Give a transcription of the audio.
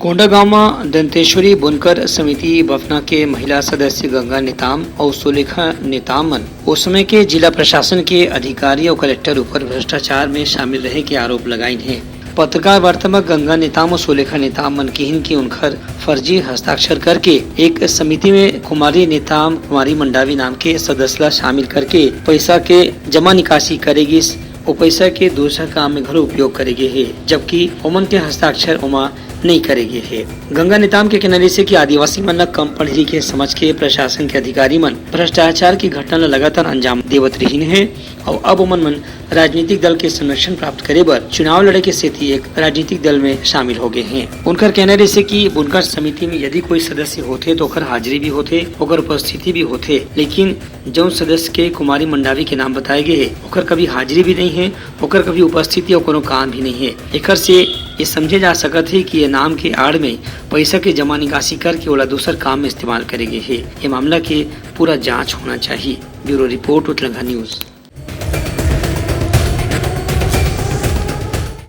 कोंडागांव में दंतेश्वरी बुनकर समिति बफना के महिला सदस्य गंगा नेताम और सुलेखा नेताम मन उस समय के जिला प्रशासन के अधिकारी और कलेक्टर ऊपर भ्रष्टाचार में शामिल रहे के आरोप लगाए हैं। पत्रकार वार्ता में गंगा नेताम और सुलेखा नेताम मन की की उनकर फर्जी हस्ताक्षर करके एक समिति में कुमारी नेताम कुमारी मंडावी नाम के सदस्य शामिल करके पैसा के जमा निकासी करेगी और पैसा के दूसरा काम में घर उपयोग करेगी है, जबकि ओमन के हस्ताक्षर ओमा नहीं करेगी है। गंगा नेताम के किनारे से कि आदिवासी मन कम पढ़ी लिखे समझ के प्रशासन के अधिकारी मन भ्रष्टाचार की घटना लगातार अंजाम देवत रही है और अब ओमन राजनीतिक दल के संरक्षण प्राप्त करे बर चुनाव लड़े के सेती एक राजनीतिक दल में शामिल हो गए हैं। उनकर कहना से कि बुनकर समिति में यदि कोई सदस्य होते तो ओकर हाजिरी भी होते, ओकर उपस्थिति भी होते, लेकिन जो सदस्य के कुमारी मंडावी के नाम बताए गए है ओकर कभी हाजिरी भी नहीं है, ओकर कभी उपस्थिति और कोनो काम भी नहीं है। एकर से ये समझे जा सकत है कि ये नाम के आड़ में पैसा के जमा निकासी करके ओला दूसर काम में इस्तेमाल करेंगे है। ये मामला के पूरा जांच होना चाहिए। Bureau report Uttarakhand news.